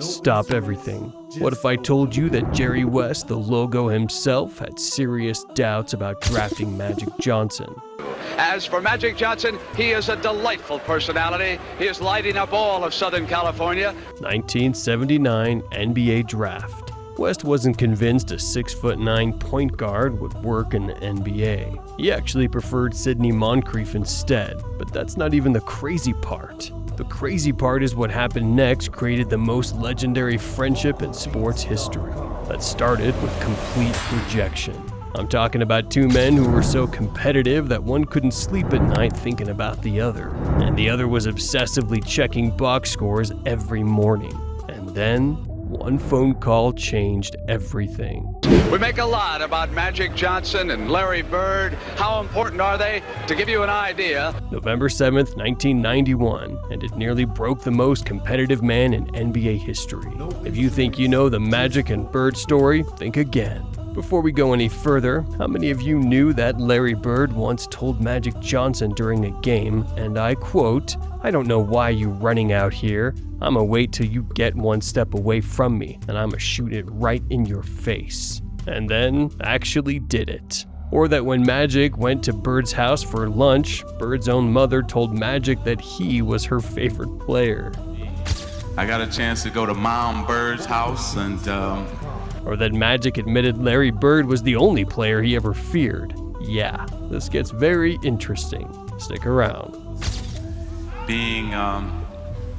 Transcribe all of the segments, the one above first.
Stop everything. What if I told you that Jerry West, the logo himself, had serious doubts about drafting Magic Johnson? As for Magic Johnson, he is a delightful personality. He is lighting up all of Southern California. 1979 NBA Draft. West wasn't convinced a 6'9" point guard would work in the NBA. He actually preferred Sidney Moncrief instead, but that's not even the crazy part. The crazy part is what happened next created the most legendary friendship in sports history. That started with complete rejection. I'm talking about two men who were so competitive that one couldn't sleep at night thinking about the other, and the other was obsessively checking box scores every morning. And then, one phone call changed everything. We make a lot about Magic Johnson and Larry Bird. How important are they? To give you an idea, November 7th, 1991, and it nearly broke the most competitive man in NBA history. If you think you know the Magic and Bird story, think again. Before we go any further, how many of you knew that Larry Bird once told Magic Johnson during a game, and I quote, "I don't know why you running out here. I'ma wait till you get one step away from me, and I'ma shoot it right in your face." And then actually did it. Or that when Magic went to Bird's house for lunch, Bird's own mother told Magic that he was her favorite player. I got a chance to go to Mom Bird's house and Or that Magic admitted Larry Bird was the only player he ever feared. Yeah, this gets very interesting. Stick around. being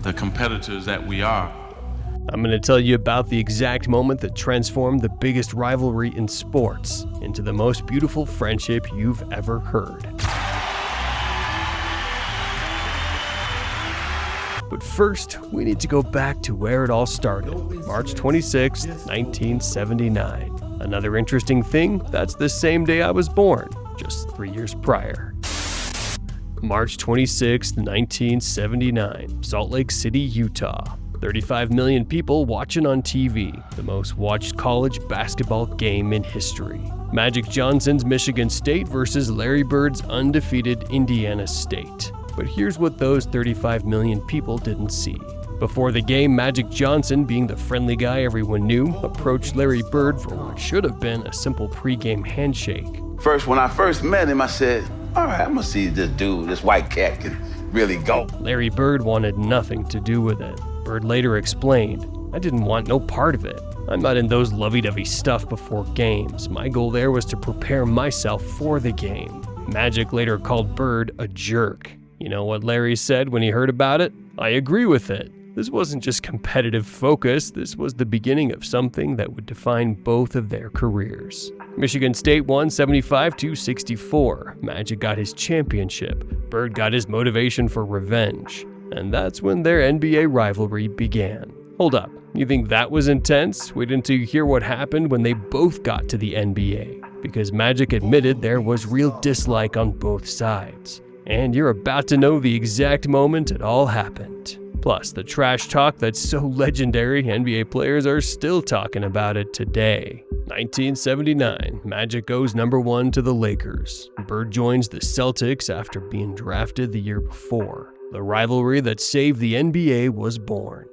the competitors that we are. I'm going to tell you about the exact moment that transformed the biggest rivalry in sports into the most beautiful friendship you've ever heard. But first, we need to go back to where it all started, March 26, 1979. Another interesting thing, that's the same day I was born, just 3 years prior. March 26, 1979, Salt Lake City, Utah. 35 million people watching on TV, the most watched college basketball game in history. Magic Johnson's Michigan State versus Larry Bird's undefeated Indiana State. But here's what those 35 million people didn't see. Before the game, Magic Johnson, being the friendly guy everyone knew, approached Larry Bird for what should have been a simple pregame handshake. First, when I first met him, I said, all right, I'm gonna see if this dude, this white cat, can really go. Larry Bird wanted nothing to do with it. Bird later explained, I didn't want no part of it. I'm not in those lovey-dovey stuff before games. My goal there was to prepare myself for the game. Magic later called Bird a jerk. You know what Larry said when he heard about it? I agree with it. This wasn't just competitive focus, this was the beginning of something that would define both of their careers. Michigan State won 75-64. Magic got his championship. Bird got his motivation for revenge. And that's when their NBA rivalry began. Hold up, you think that was intense? Wait until you hear what happened when they both got to the NBA. Because Magic admitted there was real dislike on both sides. And you're about to know the exact moment it all happened. Plus, the trash talk that's so legendary, NBA players are still talking about it today. 1979, Magic goes #1 to the Lakers. Bird joins the Celtics after being drafted the year before. The rivalry that saved the NBA was born.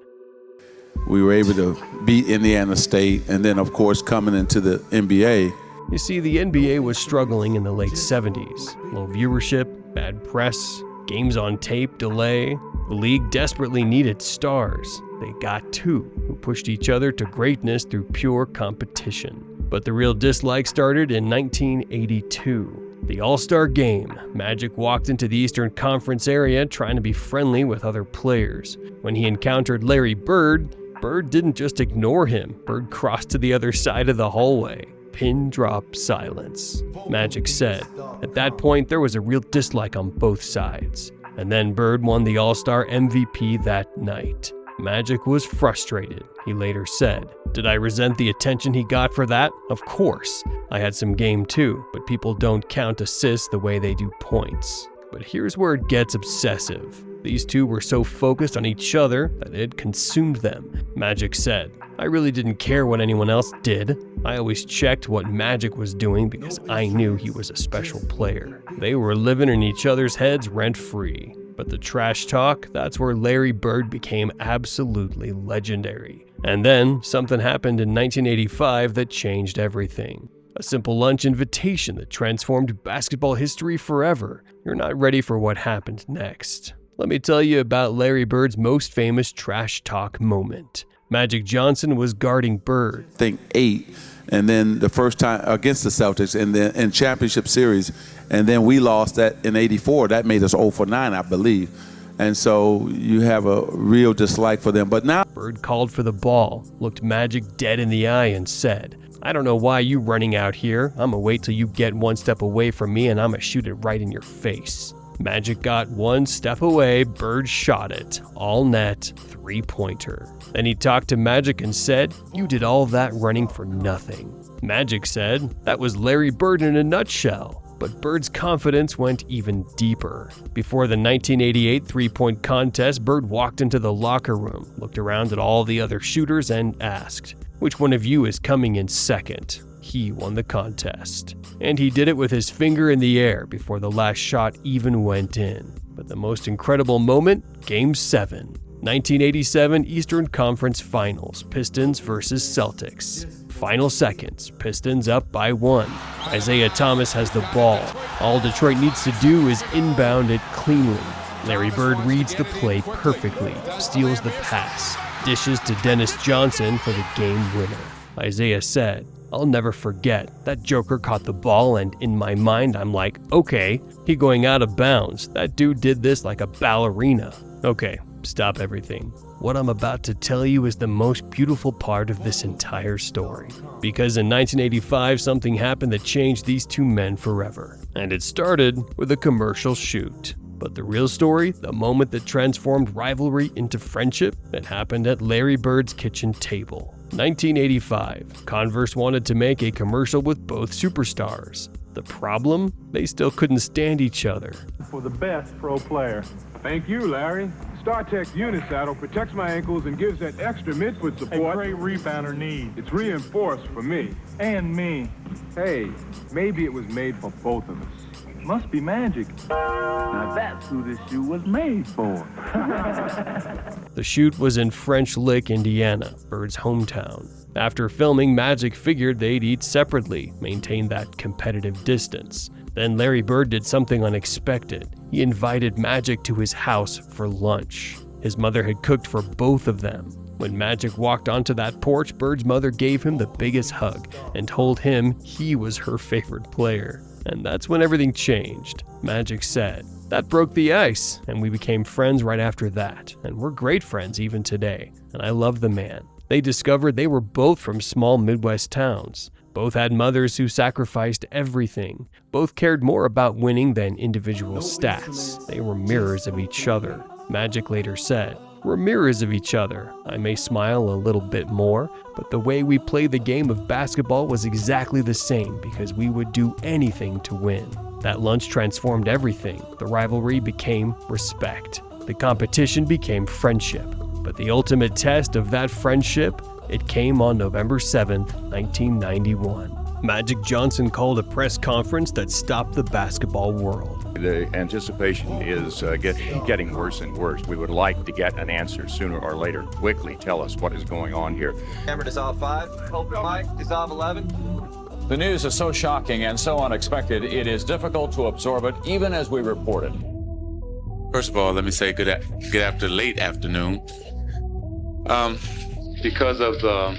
We were able to beat Indiana State, and then, of course, coming into the NBA. You see, the NBA was struggling in the late 70s. Low viewership, bad press, games on tape delay. The league desperately needed stars. They got two, who pushed each other to greatness through pure competition. But the real dislike started in 1982. The All-Star Game. Magic walked into the Eastern Conference area trying to be friendly with other players. When he encountered Larry Bird, Bird didn't just ignore him. Bird crossed to the other side of the hallway. Pin drop silence. Magic said. At that point, there was a real dislike on both sides. And then Bird won the All-Star MVP that night. Magic was frustrated, he later said. Did I resent the attention he got for that? Of course. I had some game too, but people don't count assists the way they do points. But here's where it gets obsessive. These two were so focused on each other that it consumed them. Magic said, I really didn't care what anyone else did. I always checked what Magic was doing because I knew he was a special player. They were living in each other's heads rent-free. But the trash talk, that's where Larry Bird became absolutely legendary. And then something happened in 1985 that changed everything. A simple lunch invitation that transformed basketball history forever. You're not ready for what happened next. Let me tell you about Larry Bird's most famous trash talk moment. Magic Johnson was guarding Bird. I think 8, and then the first time against the Celtics, and then in championship series, and then we lost that in '84. That made us 0 for 9, I believe. And so you have a real dislike for them. But now Bird called for the ball, looked Magic dead in the eye, and said, "I don't know why you running out here. I'ma wait till you get one step away from me and I'ma shoot it right in your face." Magic got one step away, Bird shot it. All net, 3-pointer. Then he talked to Magic and said, "You did all that running for nothing." Magic said, "That was Larry Bird in a nutshell." But Bird's confidence went even deeper. Before the 1988 three-point contest, Bird walked into the locker room, looked around at all the other shooters and asked, "Which one of you is coming in second?" He won the contest. And he did it with his finger in the air before the last shot even went in. But the most incredible moment, Game 7. 1987 Eastern Conference Finals, Pistons versus Celtics. Final seconds, Pistons up by 1. Isaiah Thomas has the ball. All Detroit needs to do is inbound it cleanly. Larry Bird reads the play perfectly, steals the pass, dishes to Dennis Johnson for the game winner. Isaiah said, "I'll never forget. That joker caught the ball and in my mind I'm like, okay, he going out of bounds. That dude did this like a ballerina." Okay, stop everything. What I'm about to tell you is the most beautiful part of this entire story. Because in 1985, something happened that changed these two men forever. And it started with a commercial shoot. But the real story, the moment that transformed rivalry into friendship, it happened at Larry Bird's kitchen table. 1985, Converse wanted to make a commercial with both superstars. The problem? They still couldn't stand each other. For the best pro player. Thank you, Larry. StarTech Unisaddle protects my ankles and gives that extra midfoot support a great rebounder needs. It's reinforced for me. And me. Hey, maybe it was made for both of us. Must be magic. Now that's who this shoe was made for. The shoot was in French Lick, Indiana, Bird's hometown. After filming, Magic figured they'd eat separately, maintain that competitive distance. Then Larry Bird did something unexpected. He invited Magic to his house for lunch. His mother had cooked for both of them. When Magic walked onto that porch, Bird's mother gave him the biggest hug and told him he was her favorite player. And that's when everything changed. Magic said, "That broke the ice, and we became friends right after that. And we're great friends even today. And I love the man." They discovered they were both from small Midwest towns. Both had mothers who sacrificed everything. Both cared more about winning than individual stats. They were mirrors of each other. Magic later said, "We're mirrors of each other. I may smile a little bit more, but the way we played the game of basketball was exactly the same because we would do anything to win." That lunch transformed everything. The rivalry became respect. The competition became friendship. But the ultimate test of that friendship, it came on November 7th, 1991. Magic Johnson called a press conference that stopped the basketball world. The anticipation is getting worse and worse. We would like to get an answer sooner or later. Quickly tell us what is going on here. Camera dissolve 5, culprit mic dissolve 11. The news is so shocking and so unexpected, it is difficult to absorb it even as we report it. First of all, let me say good after late afternoon. Because of the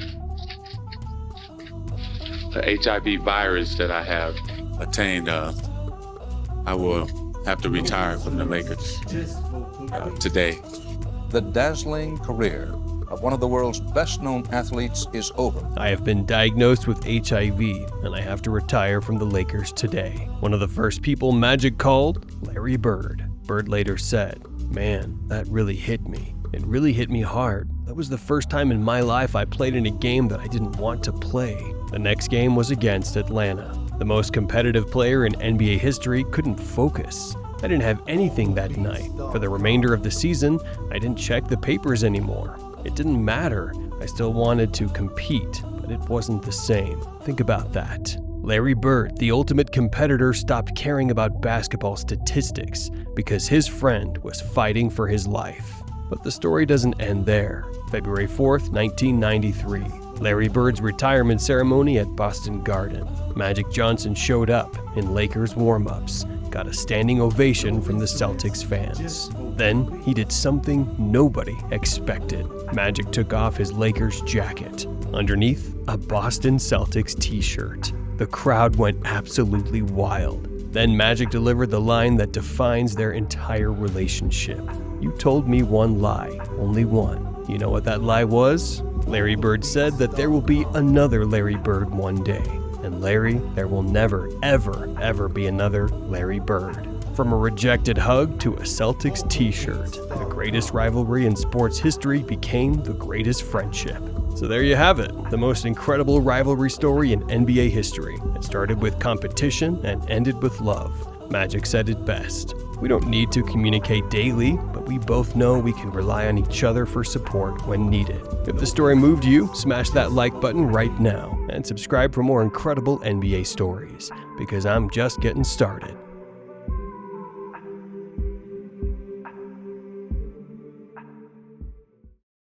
HIV virus that I have attained, I will have to retire from the Lakers today. The dazzling career of one of the world's best-known athletes is over. I have been diagnosed with HIV, and I have to retire from the Lakers today. One of the first people Magic called, Larry Bird. Bird later said, "Man, that really hit me. It really hit me hard. That was the first time in my life I played in a game that I didn't want to play." The next game was against Atlanta. The most competitive player in NBA history couldn't focus. I didn't have anything that night. For the remainder of the season, I didn't check the papers anymore. It didn't matter. I still wanted to compete, but it wasn't the same. Think about that. Larry Bird, the ultimate competitor, stopped caring about basketball statistics because his friend was fighting for his life. But the story doesn't end there. February 4th, 1993. Larry Bird's retirement ceremony at Boston Garden. Magic Johnson showed up in Lakers warm-ups, got a standing ovation from the Celtics fans. Then he did something nobody expected. Magic took off his Lakers jacket. Underneath, a Boston Celtics t-shirt. The crowd went absolutely wild. Then Magic delivered the line that defines their entire relationship. "You told me one lie, only one." You know what that lie was? Larry Bird said that there will be another Larry Bird one day. And Larry, there will never, ever, ever be another Larry Bird. From a rejected hug to a Celtics t-shirt, the greatest rivalry in sports history became the greatest friendship. So there you have it, the most incredible rivalry story in NBA history. It started with competition and ended with love. Magic said it best. "We don't need to communicate daily, but we both know we can rely on each other for support when needed." If the story moved you, smash that like button right now and subscribe for more incredible NBA stories, because I'm just getting started.